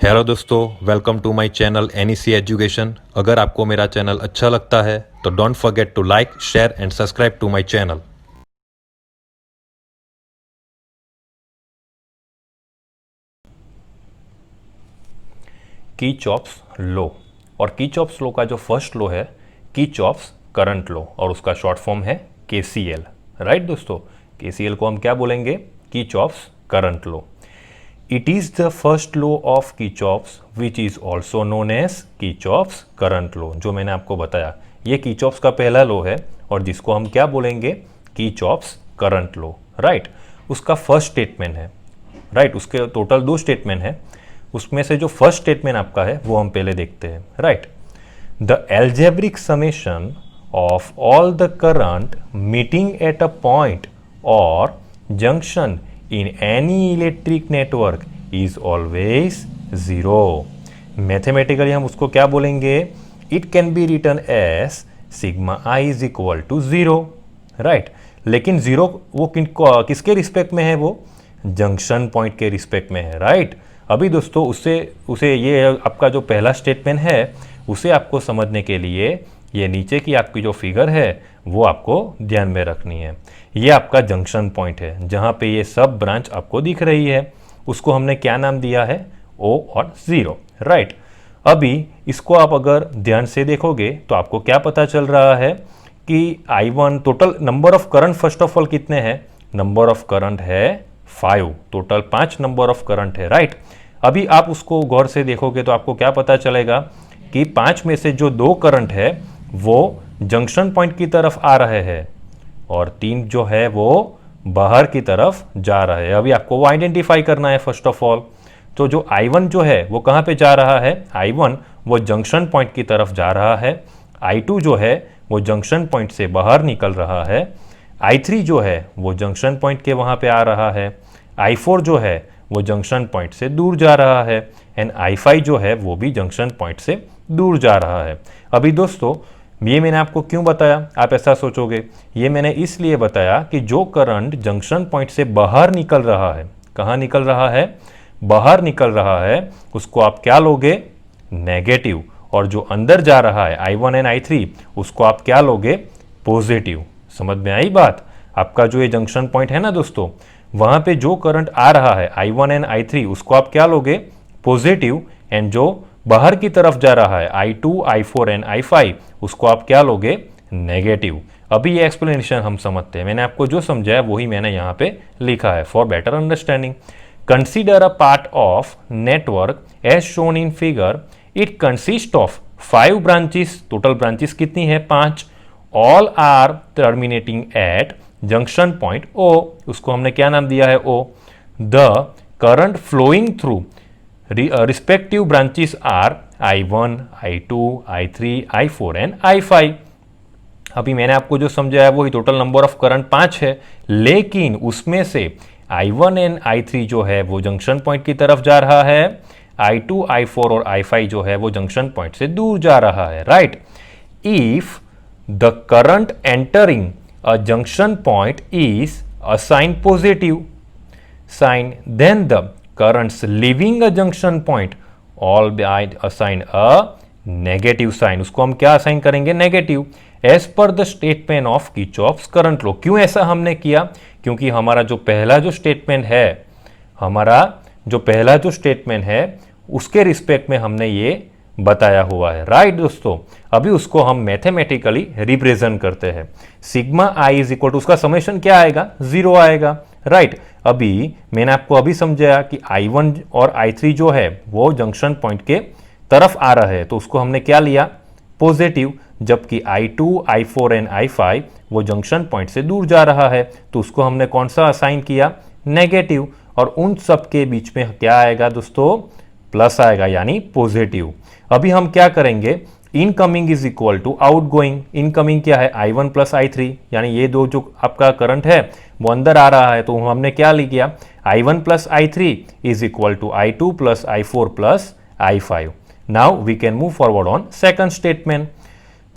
Hello दोस्तों, welcome to my channel NEC education. अगर आपको मेरा चैनल अच्छा लगता है तो don't forget to like, share and subscribe to my channel. Kirchhoff's law, और कीचॉफ्स लॉ का जो फर्स्ट लॉ है कीचॉफ्स करंट लॉ, और उसका शॉर्ट फॉर्म है केसीएल। राइट दोस्तों, केसीएल को हम क्या बोलेंगे? Kirchhoff's current law. It is the first law of Kirchhoff's which is also known as Kirchhoff's current law। जो मैंने आपको बताया, ये Kirchhoff's का पहला लॉ है और जिसको हम क्या बोलेंगे? Kirchhoff's current law। राइट, उसका फर्स्ट स्टेटमेंट है। राइट, उसके टोटल दो स्टेटमेंट है, उसमें से जो फर्स्ट स्टेटमेंट आपका है वो हम पहले देखते हैं। Right, the algebraic summation of all the current meeting at a point और junction in any electric network is always zero। Mathematically हम उसको क्या बोलेंगे? It can be written as sigma I is equal to zero। Right, लेकिन zero वो किसके respect में है? वो जंक्शन पॉइंट के रिस्पेक्ट में है। राइट, अभी दोस्तों उसे ये आपका जो पहला स्टेटमेंट है उसे आपको समझने के लिए ये नीचे की आपकी जो फिगर है वो आपको ध्यान में रखनी है। ये आपका जंक्शन पॉइंट है जहाँ पे ये सब ब्रांच आपको दिख रही है, उसको हमने क्या नाम दिया है? O और ज़ीरो। राइट, अभी इसको आप अगर ध्यान से देखोगे तो आपको क्या पता चल रहा है कि I1 total number of current first of all कितने हैं? नंबर ऑफ करंट है 5, टोटल 5 नंबर ऑफ करंट है। राइट, अभी आप उसको गौर से देखोगे तो आपको क्या पता चलेगा कि 5 में से जो 2 करंट है वो जंक्शन पॉइंट की तरफ आ रहे हैं और 3 जो है वो बाहर की तरफ जा रहा है। अभी आपको वो आइडेंटिफाई करना है फर्स्ट ऑफ ऑल। तो जो I1 जो है वो कहाँ पे जा रहा है? I1 वो जंक्शन पॉइंट की तरफ जा रहा है। I2 जो है वो जंक्शन पॉइंट से बाहर निकल रहा है। I3 जो है वो जंक्शन पॉइंट के वहाँ पे आ रहा है। I4 जो है वो जंक्शन पॉइंट से दूर जा रहा है एंड I5 जो है वो भी जंक्शन पॉइंट से दूर जा रहा है। अभी दोस्तों ये मैंने आपको क्यों बताया? आप ऐसा सोचोगे, ये मैंने इसलिए बताया कि जो करंट जंक्शन पॉइंट से बाहर निकल रहा है, कहाँ निकल रहा है? बाहर निकल रहा है, उसको आप क्या लोगे? नेगेटिव। और जो अंदर जा रहा है I1 एंड I3 उसको आप क्या लोगे? पॉजिटिव। समझ में आई बात? आपका जो ये जंक्शन पॉइंट है ना दोस्तों, वहाँ पे जो करंट आ रहा है I1 एंड I3 उसको आप क्या लोगे? पॉजिटिव। एंड जो बाहर की तरफ जा रहा है I2, I4 एंड I5 उसको आप क्या लोगे? नेगेटिव। अभी ये एक्सप्लेनेशन हम समझते हैं। मैंने आपको जो समझाया वही मैंने यहाँ पे लिखा है for better understanding. Consider a part of network as shown in figure. It consist of 5 branches. Total branches कितनी है? 5। All are terminating at junction point O। उसको हमने क्या नाम दिया है? O। The current flowing through respective branches are I1, I2, I3, I4 and I5। अभी मैंने आपको जो समझाया वही टोटल नंबर ऑफ करंट 5 है, लेकिन उसमें से I1 एंड I3 जो है वो जंक्शन पॉइंट की तरफ जा रहा है, I2, I4 और I5 जो है वो जंक्शन पॉइंट से दूर जा रहा है। Right, if the current entering a junction point is assign positive sign, then the currents leaving a junction point all be assigned a negative sign। उसको हम क्या असाइन करेंगे? Negative. As per the statement of Kirchhoff's current law. क्यों ऐसा हमने किया? क्योंकि हमारा जो पहला जो स्टेटमेंट है उसके रिस्पेक्ट में हमने ये बताया हुआ है। राइट दोस्तों, अभी उसको हम मैथमेटिकली रिप्रेजेंट करते हैं। Sigma I is equal to, उसका समेशन क्या आएगा? 0 आएगा। राइट, अभी मैंने आपको अभी समझाया कि I1 और I3 जो है वो जंक्शन पॉइंट के तरफ आ रहा है तो उसको हमने क्या लिया? पॉजिटिव। जबकि I2, I4 एंड I5 वो जंक्शन पॉइंट से दूर जा रहा है तो उसको हमने कौन सा असाइन किया? नेगेटिव। और उन सब के बीच में क्या आएगा दोस्तों? प्लस आएगा, यानी पॉजिटिव। अभी हम क्या करेंगे? Incoming is equal to outgoing. Incoming क्या है? I1 प्लस I3, यानी ये दो जो आपका करंट है वो अंदर आ रहा है तो हमने क्या लिख किया? I1 plus I3 is equal to I2 plus I4 plus I5। Now we can move forward on second statement.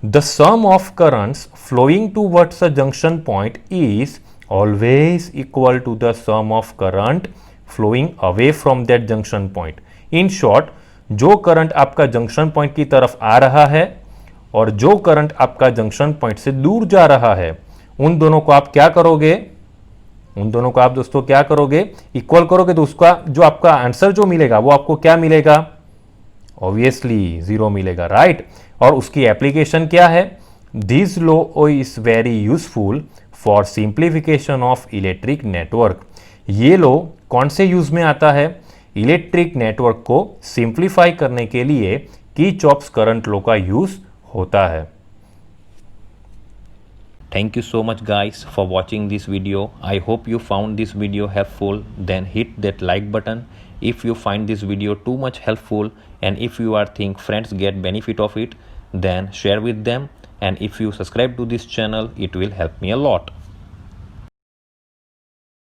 The sum of currents flowing towards a junction point is always equal to the sum of current flowing away from that junction point. In short, जो current आपका junction point की तरफ आ रहा है और जो current आपका junction point से दूर जा रहा है, उन दोनों को आप क्या करोगे, उन दोनों को आप दोस्तों क्या करोगे, इक्वल करोगे। तो उसका जो आपका आंसर जो मिलेगा वो आपको क्या मिलेगा, ऑब्वियसली 0 मिलेगा, राइट। और उसकी एप्लीकेशन क्या है, this law is very useful for simplification of electric network. ये लॉ कौन से यूज में आता है, इलेक्ट्रिक नेटवर्क को सिंप्लीफाई करने के लिए किरचॉफ्स करंट लॉ का यूज होता है। Thank you so much guys for watching this video. I hope you found this video helpful. Then hit that like button if you find this video too much helpful, and if you are think friends get benefit of it, then share with them, and if you subscribe to this channel it will help me a lot.